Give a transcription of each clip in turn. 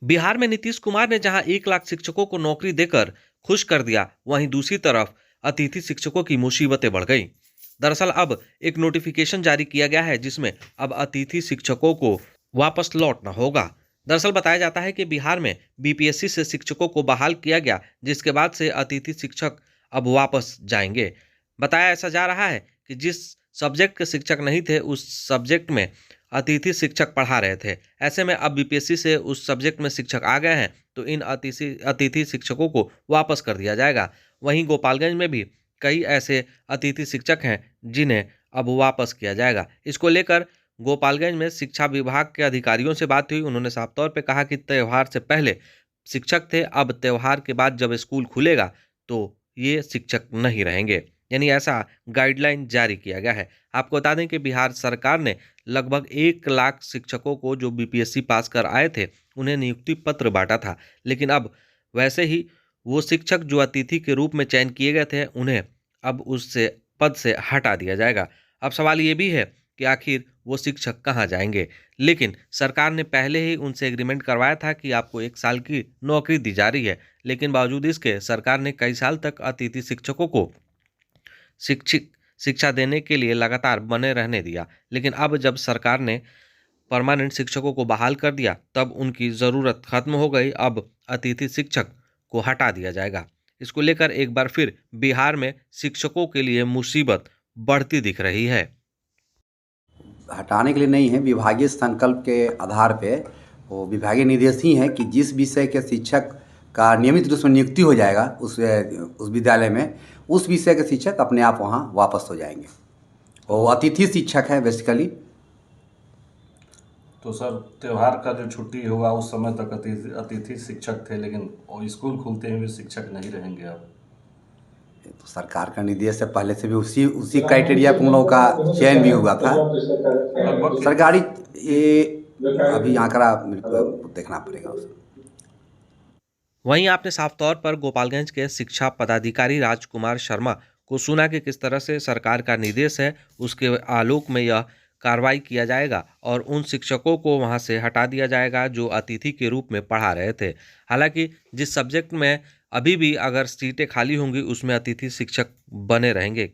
बिहार में नीतीश कुमार ने जहां 1 लाख शिक्षकों को नौकरी देकर खुश कर दिया, वहीं दूसरी तरफ अतिथि शिक्षकों की मुसीबतें बढ़ गईं। दरअसल अब एक नोटिफिकेशन जारी किया गया है जिसमें अब अतिथि शिक्षकों को वापस लौटना होगा। दरअसल बताया जाता है कि बिहार में बीपीएससी से शिक्षकों को बहाल किया गया, जिसके बाद से अतिथि शिक्षक अब वापस जाएंगे। बताया ऐसा जा रहा है कि जिस सब्जेक्ट के शिक्षक नहीं थे, उस सब्जेक्ट में अतिथि शिक्षक पढ़ा रहे थे। ऐसे में अब बीपीएससी से उस सब्जेक्ट में शिक्षक आ गए हैं, तो इन अतिथि शिक्षकों को वापस कर दिया जाएगा। वहीं गोपालगंज में भी कई ऐसे अतिथि शिक्षक हैं जिन्हें अब वापस किया जाएगा। इसको लेकर गोपालगंज में शिक्षा विभाग के अधिकारियों से बात हुई। उन्होंने साफ तौर पे कहा कि त्यौहार से पहले शिक्षक थे, अब त्यौहार के बाद जब स्कूल खुलेगा तो ये शिक्षक नहीं रहेंगे। यानी ऐसा गाइडलाइन जारी किया गया है। आपको बता दें कि बिहार सरकार ने लगभग 1 लाख शिक्षकों को जो बीपीएससी पास कर आए थे, उन्हें नियुक्ति पत्र बांटा था। लेकिन अब वैसे ही वो शिक्षक जो अतिथि के रूप में चयन किए गए थे, उन्हें अब उससे पद से हटा दिया जाएगा। अब सवाल ये भी है कि आखिर वो शिक्षक कहाँ जाएंगे। लेकिन सरकार ने पहले ही उनसे एग्रीमेंट करवाया था कि आपको 1 साल की नौकरी दी जा रही है, लेकिन बावजूद इसके सरकार ने कई साल तक अतिथि शिक्षकों को शिक्षा देने के लिए लगातार बने रहने दिया। लेकिन अब जब सरकार ने परमानेंट शिक्षकों को बहाल कर दिया, तब उनकी ज़रूरत खत्म हो गई। अब अतिथि शिक्षक को हटा दिया जाएगा। इसको लेकर एक बार फिर बिहार में शिक्षकों के लिए मुसीबत बढ़ती दिख रही है। हटाने के लिए नहीं है, विभागीय संकल्प के आधार पे वो विभागीय निर्देश ही है कि जिस विषय के शिक्षक का नियमित रूप से नियुक्ति हो जाएगा उस विद्यालय में, उस विषय के शिक्षक अपने आप वहाँ वापस हो जाएंगे। वो अतिथि शिक्षक है बेसिकली। तो सर, त्यौहार का जो छुट्टी हुआ उस समय तक अतिथि शिक्षक थे, लेकिन स्कूल खुलते ही भी शिक्षक नहीं रहेंगे अब। तो सरकार का निर्देश है, पहले से भी उसी क्राइटेरिया पर उन लोगों का चयन भी हुआ था। सरकारी ये अभी आंकड़ा देखना पड़ेगा उसे। वहीं आपने साफ तौर पर गोपालगंज के शिक्षा पदाधिकारी राजकुमार शर्मा को सुना कि किस तरह से सरकार का निर्देश है, उसके आलोक में यह कार्रवाई किया जाएगा और उन शिक्षकों को वहां से हटा दिया जाएगा जो अतिथि के रूप में पढ़ा रहे थे। हालांकि जिस सब्जेक्ट में अभी भी अगर सीटें खाली होंगी, उसमें अतिथि शिक्षक बने रहेंगे।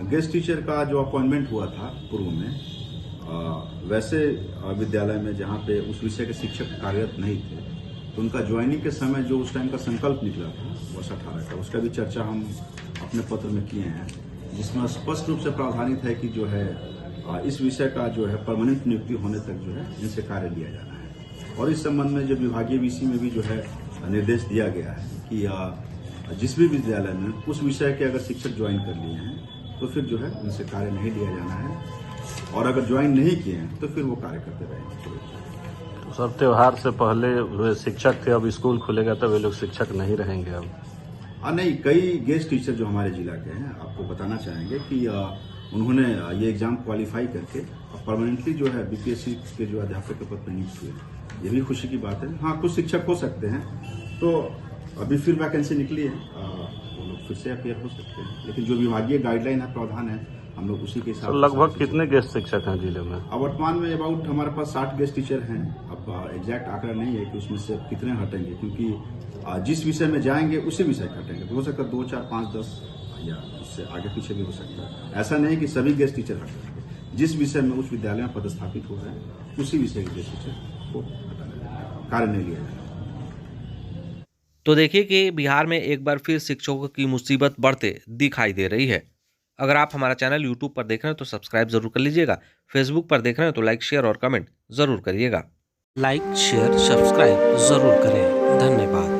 गेस्ट टीचर का जो अपॉइंटमेंट हुआ था पूर्व में, वैसे विद्यालय में जहाँ पे उस विषय के शिक्षक कार्यरत नहीं थे, तो उनका ज्वाइनिंग के समय जो उस टाइम का संकल्प निकला था वर्ष 18 का, उसका भी चर्चा हम अपने पत्र में किए हैं, जिसमें स्पष्ट रूप से प्रावधानित है कि जो है इस विषय का जो है परमानेंट नियुक्ति होने तक जो है इनसे कार्य लिया जाना है। और इस संबंध में जो विभागीय विषय में भी जो है निर्देश दिया गया है कि जिस भी विद्यालय में उस विषय के अगर शिक्षक ज्वाइन कर लिए हैं तो फिर जो है उनसे कार्य नहीं लिया जाना है, और अगर ज्वाइन नहीं किए हैं तो फिर वो कार्य करते रहेंगे। तो सर, त्यौहार से पहले वे शिक्षक थे, अब स्कूल खुलेगा तब वे लोग शिक्षक नहीं रहेंगे अब? नहीं, कई गेस्ट टीचर जो हमारे जिला के हैं, आपको बताना चाहेंगे कि उन्होंने ये एग्जाम क्वालिफाई करके परमानेंटली जो है बीपीएससी के जो अध्यापक के पद पर नियुक्त हुए। ये भी खुशी की बात है। हाँ, कुछ शिक्षक हो सकते हैं, तो अभी फिर वैकेंसी निकली है, वो लोग फिर से अपेयर हो सकते हैं, लेकिन जो विभागीय गाइडलाइन है, प्रावधान है, हम लोग उसी के हिसाब से। लगभग कितने गेस्ट शिक्षक हैं जिले में? अब वर्तमान में अबाउट हमारे पास 60 गेस्ट टीचर हैं। अब एग्जैक्ट आंकड़ा नहीं है कि उसमें से कितने हटेंगे, क्योंकि जिस विषय में जाएंगे उसी विषय का हटेंगे। तो हो सकता है 2, 4, 5, 10 या उससे आगे पीछे भी हो सकता है। ऐसा नहीं कि सभी गेस्ट टीचर हटेंगे। जिस विषय में उस विद्यालय में पदस्थापित हो रहे हैं उसी विषय के गेस्ट टीचर को हटाने जाएगा, कार्य नहीं लिया जाएगा। तो देखिए कि बिहार में एक बार फिर शिक्षकों की मुसीबत बढ़ते दिखाई दे रही है। अगर आप हमारा चैनल यूट्यूब पर देख रहे हैं तो सब्सक्राइब जरूर कर लीजिएगा। फेसबुक पर देख रहे हैं तो लाइक, शेयर और कमेंट जरूर करिएगा। लाइक, शेयर, सब्सक्राइब जरूर करें। धन्यवाद।